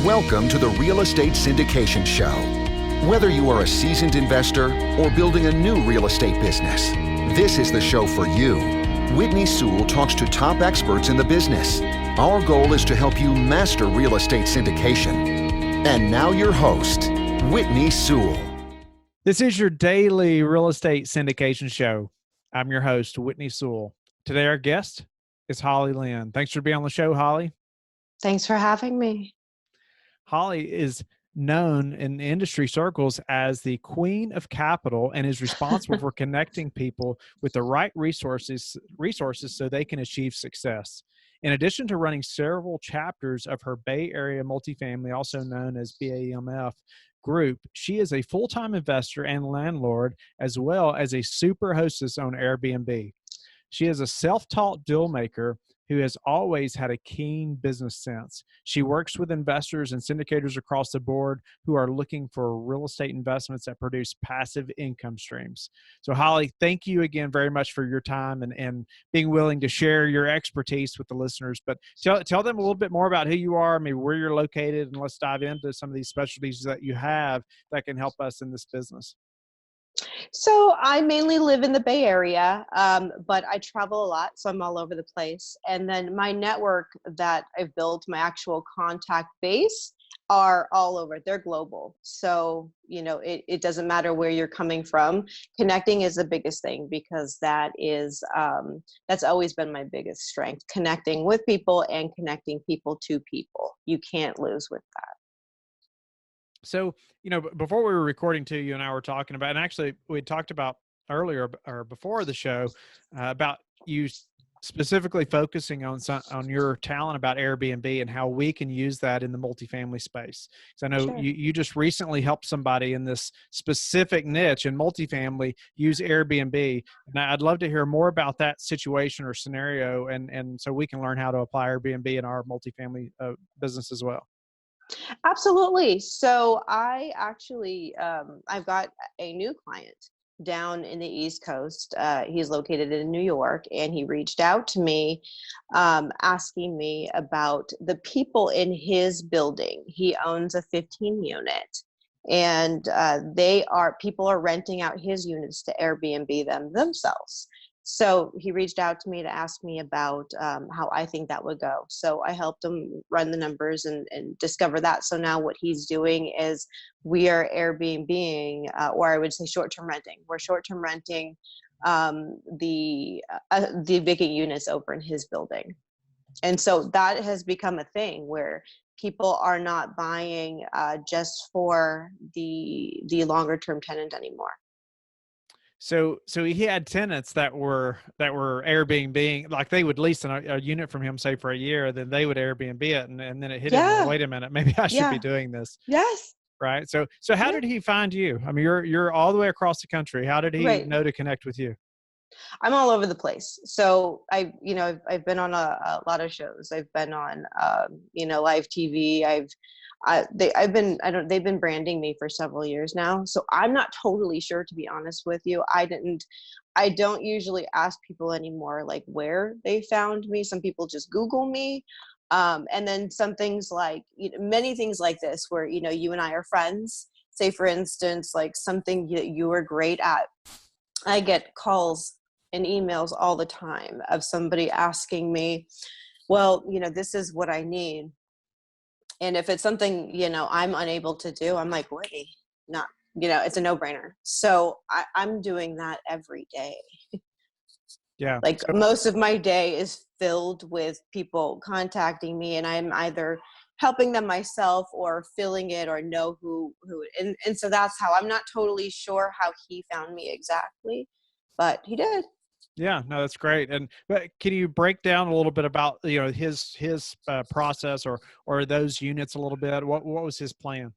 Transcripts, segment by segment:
Welcome to the Real Estate Syndication Show. Whether you are a seasoned investor or building a new real estate business, this is the show for you. Whitney Sewell talks to top experts in the business. Our goal is to help you master real estate syndication. And now your host, Whitney Sewell. This is your daily real estate syndication show. I'm your host, Whitney Sewell. Today, our guest is Holli Lynn. Thanks for being on the show, Holli. Thanks for having me. Holli is known in industry circles as the queen of capital and is responsible for connecting people with the right resources so they can achieve success. In addition to running several chapters of her Bay Area multifamily, also known as BAMF group, she is a full-time investor and landlord, as well as a super hostess on Airbnb. She is a self-taught deal maker who has always had a keen business sense. She works with investors and syndicators across the board who are looking for real estate investments that produce passive income streams. So Holli, thank you again very much for your time and being willing to share your expertise with the listeners. But tell them a little bit more about who you are, maybe where you're located, and let's dive into some of these specialties that you have that can help us in this business. So I mainly live in the Bay Area, but I travel a lot, so I'm all over the place. And then my network that I've built, my actual contact base, are all over. They're global. So, it doesn't matter where you're coming from. Connecting is the biggest thing because that's always been my biggest strength, connecting with people and connecting people to people. You can't lose with that. So, before we were recording to you and I were talking about, and actually we talked about earlier or before the show about you specifically focusing on your talent about Airbnb and how we can use that in the multifamily space. So I know Sure. you just recently helped somebody in this specific niche in multifamily use Airbnb. And I'd love to hear more about that situation or scenario. And so we can learn how to apply Airbnb in our multifamily business as well. Absolutely. So I actually, I've got a new client down in the East Coast. He's located in New York, and he reached out to me asking me about the people in his building. He owns a 15 unit, and people are renting out his units to Airbnb themselves. So he reached out to me to ask me about how I think that would go. So I helped him run the numbers and discover that. So now what he's doing is we are Airbnb-ing, or I would say short-term renting. We're short-term renting the vacant units over in his building. And so that has become a thing where people are not buying just for the longer-term tenant anymore. So he had tenants that were Airbnb, like they would lease a unit from him, say for a year, then they would Airbnb it, and then it hit him. Well, wait a minute, maybe I should be doing this. Yes. Right. So how did he find you? I mean, you're all the way across the country. How did he know to connect with you? I'm all over the place. So I've been on a lot of shows. I've been on live TV. They've been branding me for several years now. So I'm not totally sure, to be honest with you. I don't usually ask people anymore, like where they found me. Some people just Google me. And then some things like, many things like this where, you and I are friends. Say for instance, like something that you are great at. I get calls and emails all the time of somebody asking me, well, this is what I need. And if it's something, I'm unable to do, I'm like, Whitney, not, it's a no-brainer. So I'm doing that every day. Yeah. Like most of my day is filled with people contacting me, and I'm either helping them myself or filling it or know who, and so that's how. I'm not totally sure how he found me exactly, but he did. Yeah, no, that's great. But can you break down a little bit about his process or those units a little bit? What was his plan?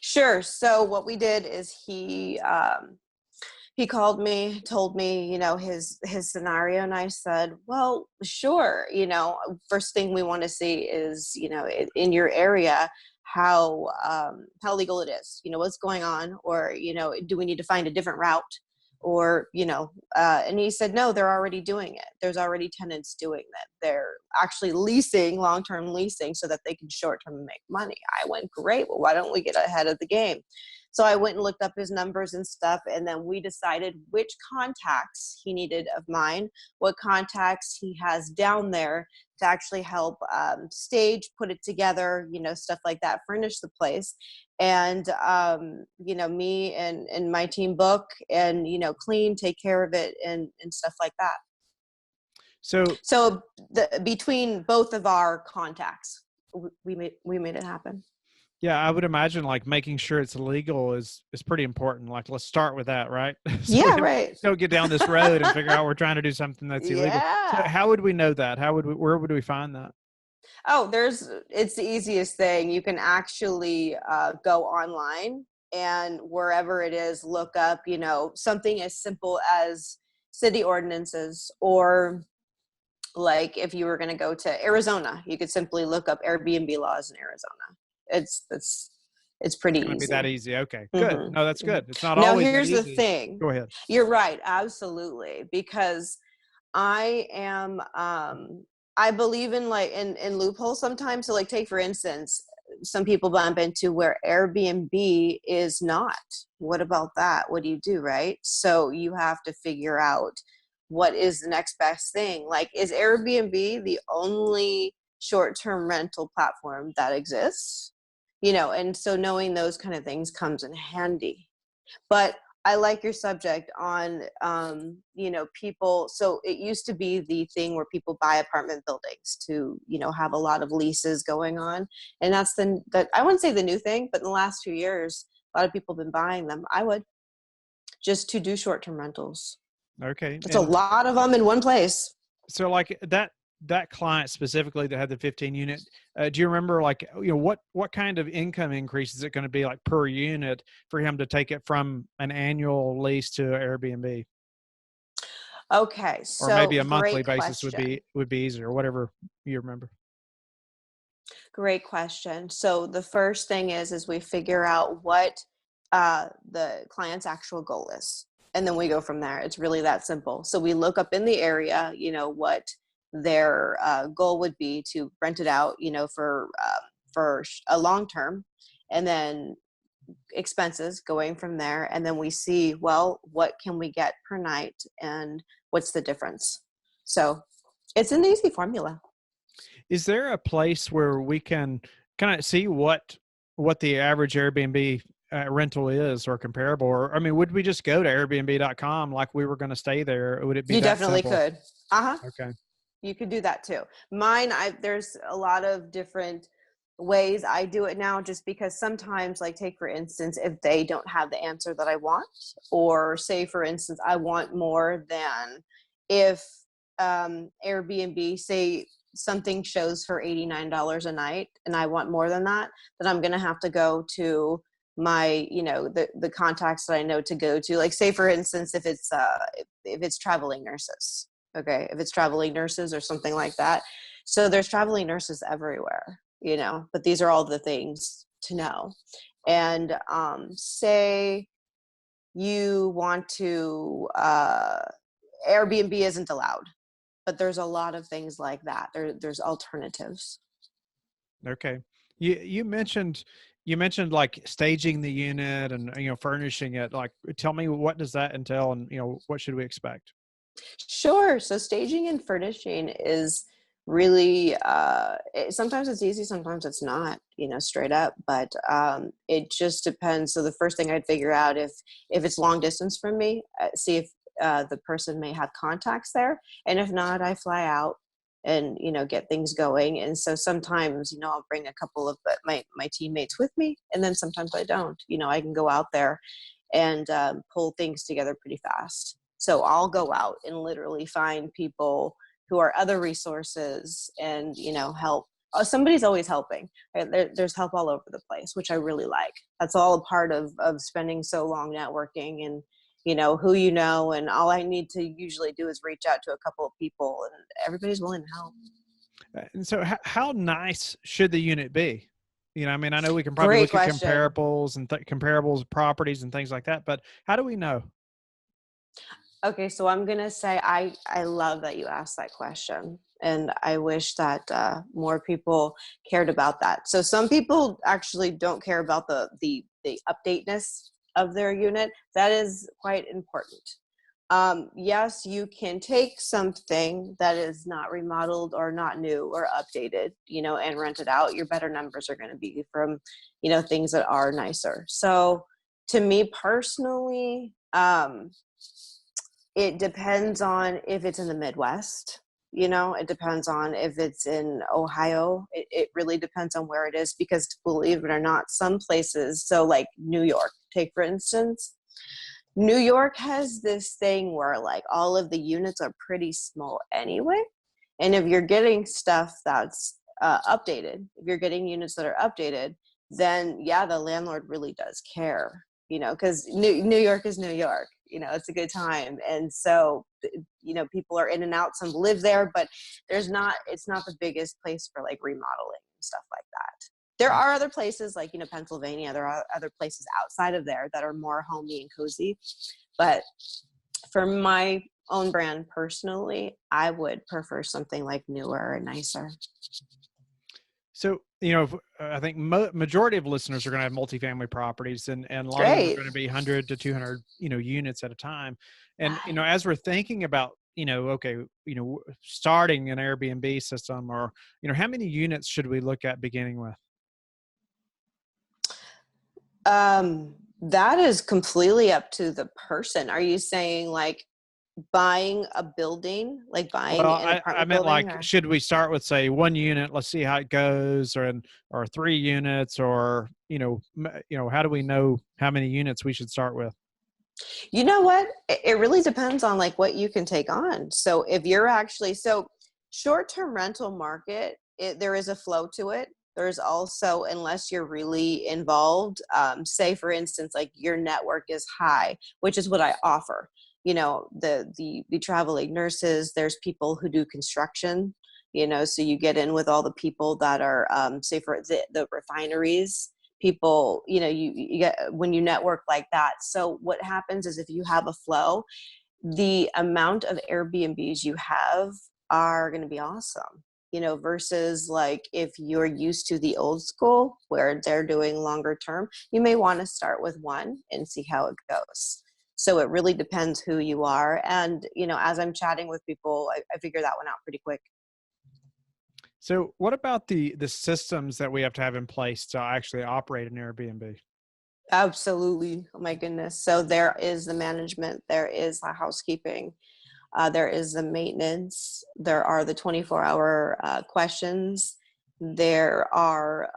Sure. So what we did is he called me, told me his scenario, and I said, well, sure. First thing we want to see is in your area how legal it is. What's going on, or do we need to find a different route? Or, and he said, no, they're already doing it. There's already tenants doing that. They're actually leasing, long-term leasing, so that they can short-term make money. I went, great. Well, why don't we get ahead of the game? So I went and looked up his numbers and stuff. And then we decided which contacts he needed of mine, what contacts he has down there to actually help stage, put it together, stuff like that, furnish the place. And, me and my team book and, clean, take care of it and stuff like that. So between both of our contacts, we made it happen. Yeah, I would imagine like making sure it's legal is pretty important. Like, let's start with that, right? So yeah, right. Don't get down this road and figure out we're trying to do something that's illegal. Yeah. So how would we know that? Where would we find that? Oh, it's the easiest thing. You can actually go online and wherever it is, look up, something as simple as city ordinances, or like if you were going to go to Arizona, you could simply look up Airbnb laws in Arizona. It's pretty easy. Be that easy. Okay, good. Mm-hmm. No, that's good. It's not now, always here's easy. the thing. Go ahead. You're right. Absolutely. Because I am, I believe in in loopholes sometimes. So like take, for instance, some people bump into where Airbnb is not. What about that? What do you do? Right. So you have to figure out what is the next best thing. Like, is Airbnb the only short-term rental platform that exists? And so knowing those kind of things comes in handy. But I like your subject on, people. So it used to be the thing where people buy apartment buildings to, have a lot of leases going on. And that's I wouldn't say the new thing, but in the last few years, a lot of people have been buying them. I would, just to do short-term rentals. Okay. It's a lot of them in one place. So like that client specifically that had the 15 unit, do you remember like, what kind of income increase is it going to be like per unit for him to take it from an annual lease to Airbnb? Okay. So or maybe a monthly basis question. would be easier, whatever you remember. Great question. So the first thing is we figure out what the client's actual goal is. And then we go from there. It's really that simple. So we look up in the area, what their goal would be to rent it out, for a long term, and then expenses going from there. And then we see, well, what can we get per night and what's the difference? So it's an easy formula. Is there a place where we can kind of see what the average Airbnb rental is or comparable? Or, I mean, would we just go to Airbnb.com like we were going to stay there? Or would it be You that definitely simple? could. Okay. You could do that too. Mine, there's a lot of different ways I do it now, just because sometimes, like take for instance, if they don't have the answer that I want, or say for instance, I want more than if Airbnb, say something shows for $89 a night and I want more than that, then I'm going to have to go to my, the contacts that I know to go to. Like say for instance, if it's traveling nurses. Okay. If it's traveling nurses or something like that. So there's traveling nurses everywhere, but these are all the things to know. And say you want to, Airbnb isn't allowed, but there's a lot of things like that. There's alternatives. Okay. You mentioned like staging the unit and, furnishing it. Like, tell me, what does that entail and, what should we expect? Sure. So staging and furnishing is really, sometimes it's easy, sometimes it's not, straight up, but it just depends. So the first thing I'd figure out if it's long distance from me, see if the person may have contacts there. And if not, I fly out and, get things going. And so sometimes, I'll bring a couple of my teammates with me, and then sometimes I don't. I can go out there and pull things together pretty fast. So I'll go out and literally find people who are other resources and, help. Somebody's always helping. Right? There's help all over the place, which I really like. That's all a part of spending so long networking and, who and all I need to usually do is reach out to a couple of people and everybody's willing to help. And so how nice should the unit be? I mean, I know we can probably look at comparables and comparables of properties and things like that, but how do we know? Okay, so I'm gonna say I love that you asked that question, and I wish that more people cared about that. So some people actually don't care about the updateness of their unit. That is quite important. Yes, you can take something that is not remodeled or not new or updated, and rent it out. Your better numbers are going to be from, things that are nicer. So to me personally, it depends on if it's in the Midwest. It depends on if it's in Ohio. It really depends on where it is, because believe it or not, some places, so like New York, take for instance, New York has this thing where like all of the units are pretty small anyway. And if you're getting stuff that's updated, if you're getting units that are updated, then yeah, the landlord really does care, because New York is New York. It's a good time. And so, people are in and out, some live there, but it's not the biggest place for like remodeling and stuff like that. There are other places like, Pennsylvania, there are other places outside of there that are more homey and cozy. But for my own brand personally, I would prefer something like newer and nicer. So, I think majority of listeners are going to have multifamily properties, and a lot of them are Great. going to be 100 to 200, units at a time. And, as we're thinking about, okay, starting an Airbnb system, or, how many units should we look at beginning with? That is completely up to the person. Are you saying like buying a building, like buying Well, an I apartment meant building? like, Or? should we start with say 1 unit? Let's see how it goes, or 3 units, or, how do we know how many units we should start with? You know what? It really depends on like what you can take on. So if you're actually, short-term rental market, there is a flow to it. There's also, unless you're really involved, say for instance, like your network is high, which is what I offer. The traveling nurses, there's people who do construction, so you get in with all the people that are, say for the refineries, people, you get when you network like that. So what happens is if you have a flow, the amount of Airbnbs you have are going to be awesome, versus like if you're used to the old school where they're doing longer term, you may want to start with one and see how it goes. So it really depends who you are. And, as I'm chatting with people, I figure that one out pretty quick. So what about the systems that we have to have in place to actually operate an Airbnb? Absolutely. Oh my goodness. So there is the management, there is the housekeeping, there is the maintenance, there are the 24-hour questions, there are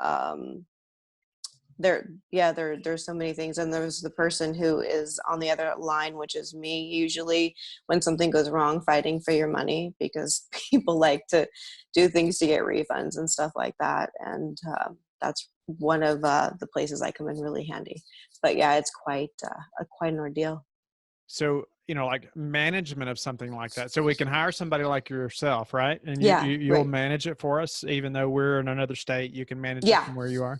there's so many things. And there's the person who is on the other line, which is me, usually when something goes wrong, fighting for your money, because people like to do things to get refunds and stuff like that. And that's one of the places I come in really handy. But yeah, it's quite an ordeal. So, like management of something like that. So we can hire somebody like yourself, right? And Yeah, you'll right. manage it for us, even though we're in another state, you can manage it Yeah. from where you are.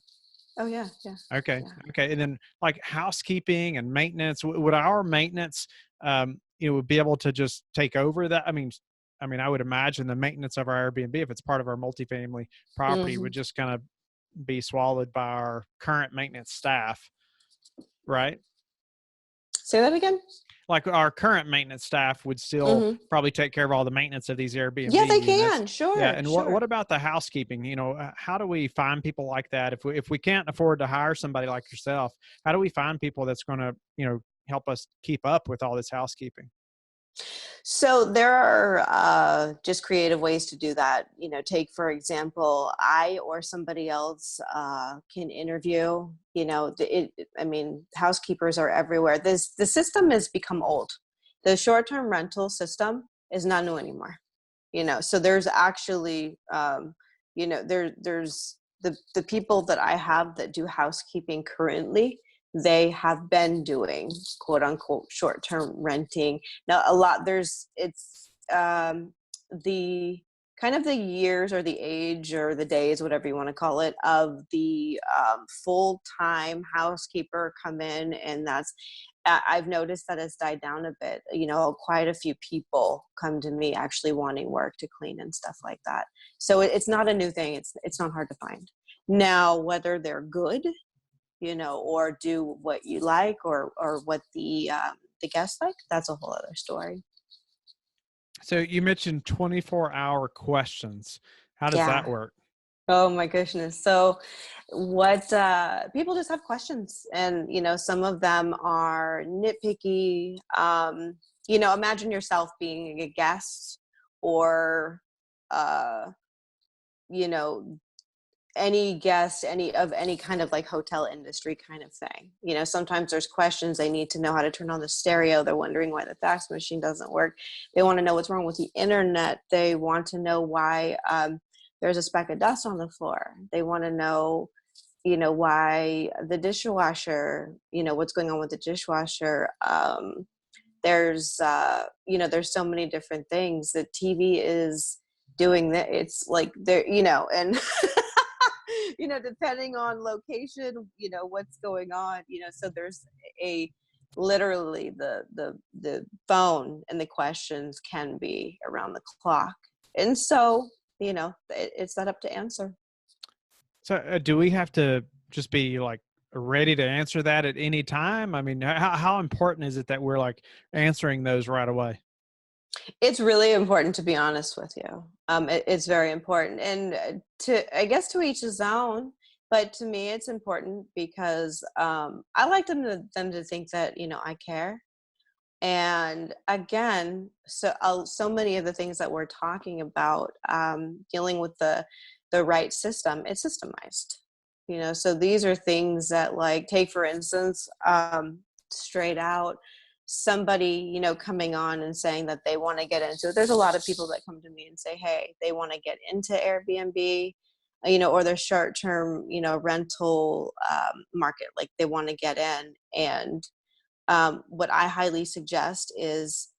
Oh yeah, yeah. Okay. Yeah. Okay. And then like housekeeping and maintenance, would our maintenance, would be able to just take over that? I mean, I would imagine the maintenance of our Airbnb, if it's part of our multifamily property, Hmm. would just kind of be swallowed by our current maintenance staff, right? Say that again. Like our current maintenance staff would still Hmm. probably take care of all the maintenance of these Yeah, Airbnb they units. can. Yeah. Sure, And what sure. about the housekeeping? How do we find people like that? If we can't afford to hire somebody like yourself, how do we find people that's going to, help us keep up with all this housekeeping? So there are just creative ways to do that. Take for example, I or somebody else can interview. I mean, housekeepers are everywhere. The system has become old. The short-term rental system is not new anymore. So there's actually, there's the people that I have that do housekeeping currently, they have been doing quote unquote short-term renting. Now a lot, the kind of the years or the age or the days, whatever you want to call it, of the full-time housekeeper come in. And I've noticed that it's died down a bit. Quite a few people come to me actually wanting work to clean and stuff like that. So it's not a new thing. It's not hard to find. Now, whether they're good, or do what you like or what the guests like, that's a whole other story. So you mentioned 24-hour questions. How does that Yeah. work? Oh my goodness. So what people just have questions, and some of them are nitpicky. Imagine yourself being a guest, or you know any guest, any kind of like hotel industry kind of thing. Sometimes there's questions. They need to know how to turn on the stereo. They're wondering why the fax machine doesn't work. They want to know what's wrong with the internet. They want to know why there's a speck of dust on the floor. They want to know, why the dishwasher, what's going on with the dishwasher. There's so many different things. The TV is doing that. It's like there, and depending on location, what's going on, so there's literally the phone and the questions can be around the clock. And so, it's set up to answer. So do we have to just be like ready to answer that at any time? I mean, how important is it that we're like answering those right away? It's really important, to be honest with you. It's very important, and I guess to each his own. But to me, it's important because I like them to think that I care. And again, so many of the things that we're talking about, dealing with the right system, it's systemized. So these are things that, like, take for instance, straight out, somebody coming on and saying that they want to get into it. There's a lot of people that come to me and say, hey, they want to get into Airbnb, or their short-term rental market, like they want to get in. And what I highly suggest is,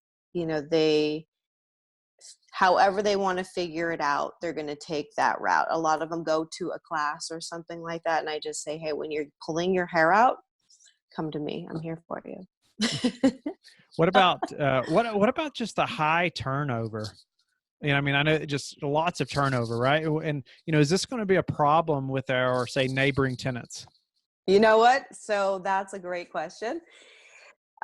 however they want to figure it out, they're going to take that route. A lot of them go to a class or something like that, and I just say, hey, when you're pulling your hair out, come to me. I'm here for you. What about what about just the high turnover? I mean, I know just lots of turnover, right? And is this going to be a problem with our, say, neighboring tenants? You know what? So that's a great question.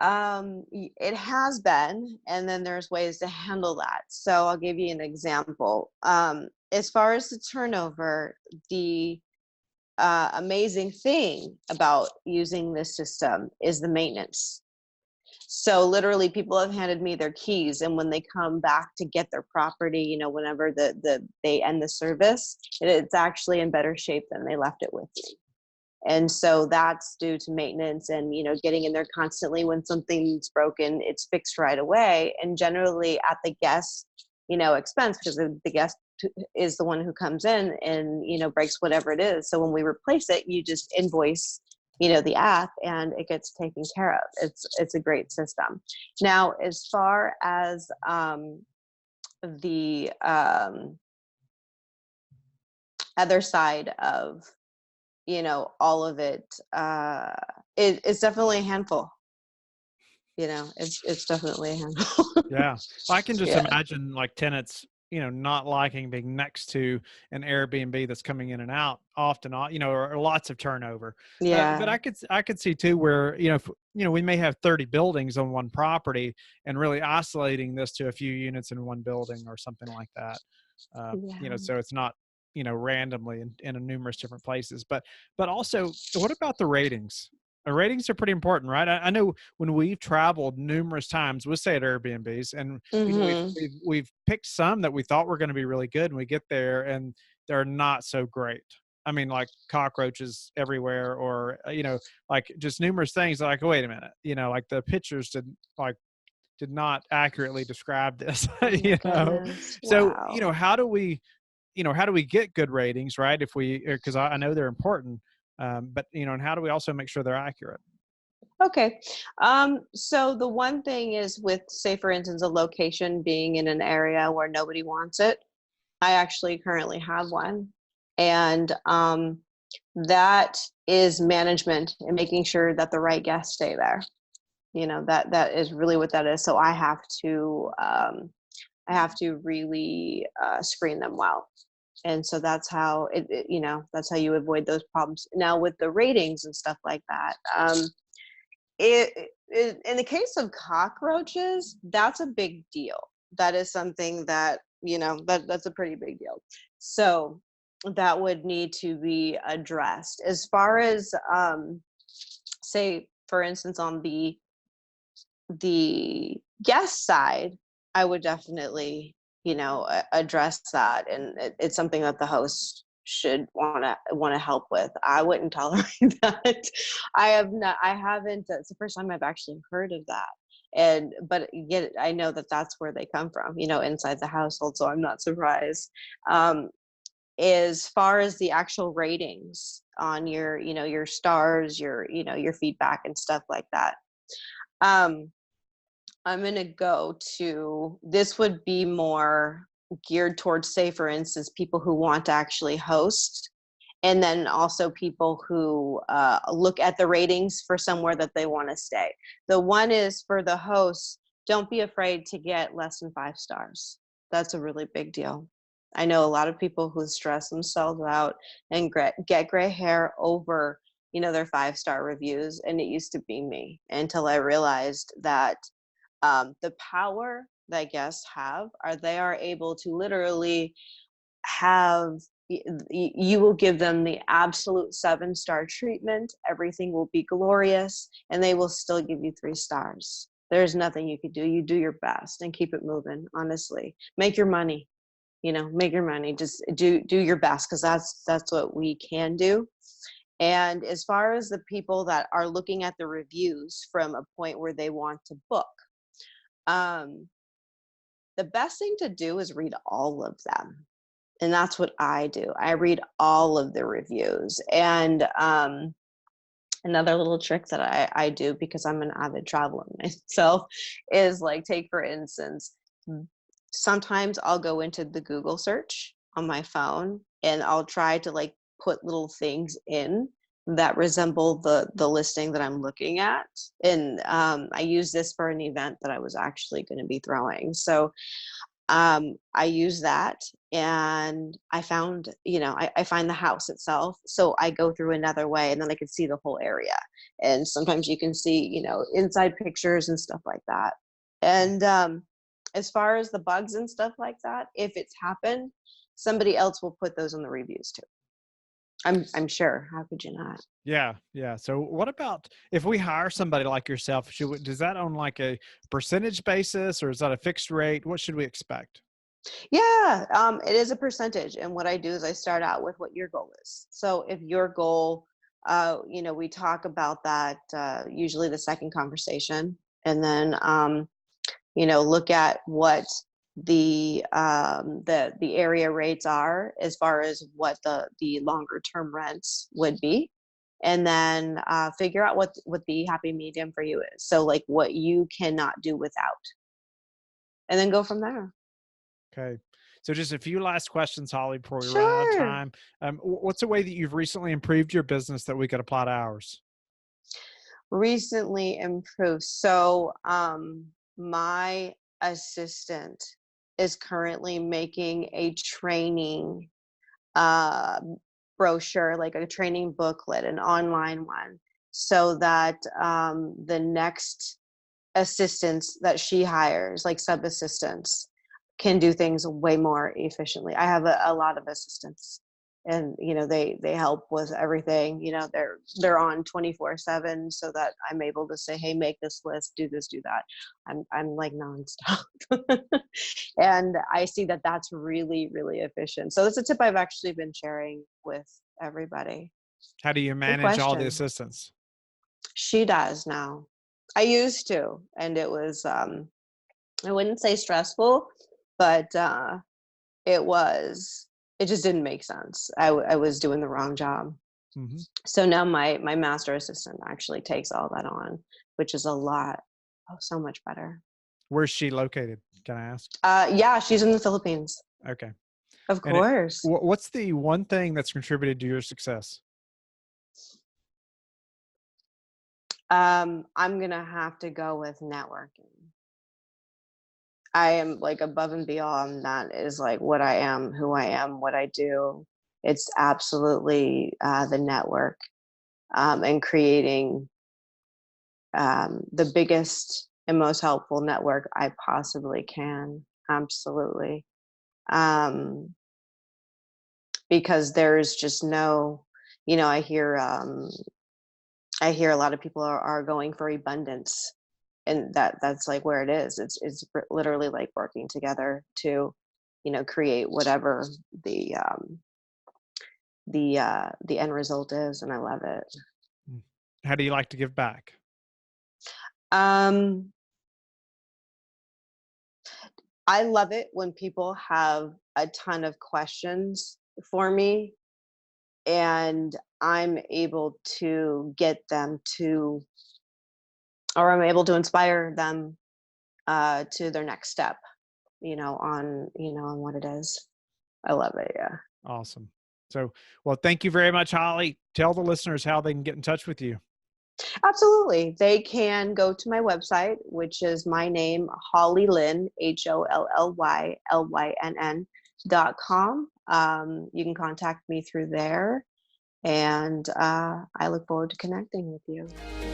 It has been, and then there's ways to handle that. So I'll give you an example. As far as the turnover, the amazing thing about using this system is the maintenance. So literally, people have handed me their keys, and when they come back to get their property, whenever they end the service, it's actually in better shape than they left it with me. And so that's due to maintenance and, getting in there constantly. When something's broken, it's fixed right away, and generally at the guest, expense, because the guest is the one who comes in and, breaks whatever it is. So when we replace it, you just invoice, the app, and it gets taken care of. It's a great system. Now, as far as the other side of all of it, it's definitely a handful. It's definitely a handful. Yeah, I can just Yeah. imagine like tenants, not liking being next to an Airbnb that's coming in and out often, or lots of turnover. But Yeah. I could see too where, if, we may have 30 buildings on one property and really isolating this to a few units in one building or something like that. Yeah. So it's not, randomly in numerous different places, but also what about the ratings? Ratings are pretty important, right? I know when we've traveled numerous times, we'll stay at Airbnbs, and Mm-hmm. we've picked some that we thought were going to be really good, and we get there and they're not so great. I mean, like cockroaches everywhere, or like just numerous things. Like, wait a minute, like the pictures did not accurately describe this. Oh my goodness. So Wow. how do we get good ratings, right? If because I know they're important. But and how do we also make sure they're accurate? Okay. So the one thing is with, say, for instance, a location being in an area where nobody wants it. I actually currently have one. And that is management and making sure that the right guests stay there. That is really what that is. So I have to really screen them well. And so that's how that's how you avoid those problems. Now with the ratings and stuff like that, in the case of cockroaches, that's a big deal. That is something that, that's a pretty big deal. So that would need to be addressed. As far as, say, for instance, on the guest side, I would definitely, address that. And it's something that the host should want to help with. I wouldn't tolerate that. I haven't, it's the first time I've actually heard of that. But yet I know that that's where they come from, inside the household. So I'm not surprised. As far as the actual ratings on your stars, your feedback and stuff like that. I'm going to go to, this would be more geared towards, say, for instance, people who want to actually host, and then also people who look at the ratings for somewhere that they want to stay. The one is for the hosts, don't be afraid to get less than 5 stars. That's a really big deal. I know a lot of people who stress themselves out and get gray hair over, their 5-star reviews. And it used to be me until I realized that the power that guests have they are able to literally have, you will give them the absolute 7-star treatment. Everything will be glorious, and they will still give you 3 stars. There's nothing you could do. You do your best and keep it moving. Honestly, make your money. Make your money. Just do your best, because that's what we can do. And as far as the people that are looking at the reviews from a point where they want to book, the best thing to do is read all of them. And that's what I do. I read all of the reviews. And another little trick that I do, because I'm an avid traveler myself, is like, take for instance, sometimes I'll go into the Google search on my phone and I'll try to like put little things in that resemble the listing that I'm looking at. And I use this for an event that I was actually going to be throwing. So I use that, and I found, I find the house itself. So I go through another way, and then I can see the whole area. And sometimes you can see, inside pictures and stuff like that. And as far as the bugs and stuff like that, if it's happened, somebody else will put those on the reviews too. I'm sure. How could you not? Yeah. Yeah. So what about if we hire somebody like yourself, does that on like a percentage basis, or is that a fixed rate? What should we expect? Yeah, it is a percentage. And what I do is I start out with what your goal is. So if your goal, we talk about that usually the second conversation, and then, look at what the area rates are as far as what the longer term rents would be, and then figure out what the happy medium for you is. So like what you cannot do without, and then go from there. Okay. So just a few last questions, Holli, before we run out of Sure. time. What's a way that you've recently improved your business that we could apply to ours? Recently improved. So my assistant is currently making a training uh, brochure, like a training booklet, an online one, so that the next assistants that she hires, like sub assistants, can do things way more efficiently. I have a lot of assistants, and they help with everything. They're on 24/7, so that I'm able to say, hey, make this list, do this, do that. I'm like nonstop. And I see that that's really, really efficient. So that's a tip I've actually been sharing with everybody. How do you Good manage all the question. assistants? She does now. I used to, and it was I wouldn't say stressful, but it just didn't make sense. I was doing the wrong job. Mm-hmm. So now my master assistant actually takes all that on, which is a lot. Oh, so much better. Where's she located? Can I ask? Yeah, she's in the Philippines. Okay. Of course. What's the one thing that's contributed to your success? I'm gonna have to go with networking. I am like above and beyond that is like what I am, who I am, what I do. It's absolutely the network and creating the biggest and most helpful network I possibly can. Absolutely. Because there's just no, I hear a lot of people are going for abundance, and that's like where it is. It's literally like working together to, create whatever the end result is, and I love it. How do you like to give back? I love it when people have a ton of questions for me and I'm able to get them to, or I'm able to inspire them to their next step, on what it is. I love it. Yeah. Awesome. So, well, thank you very much, Holli. Tell the listeners how they can get in touch with you. Absolutely. They can go to my website, which is my name, Holli Lynn, HOLLYLYNN.com. You can contact me through there, and I look forward to connecting with you.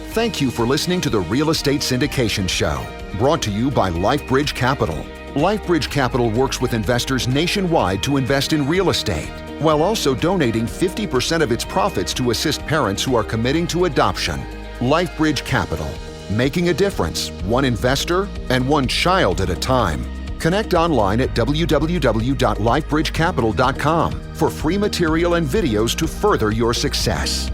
Thank you for listening to the Real Estate Syndication Show, brought to you by LifeBridge Capital. LifeBridge Capital works with investors nationwide to invest in real estate, while also donating 50% of its profits to assist parents who are committing to adoption. LifeBridge Capital, making a difference, one investor and one child at a time. Connect online at www.lifebridgecapital.com for free material and videos to further your success.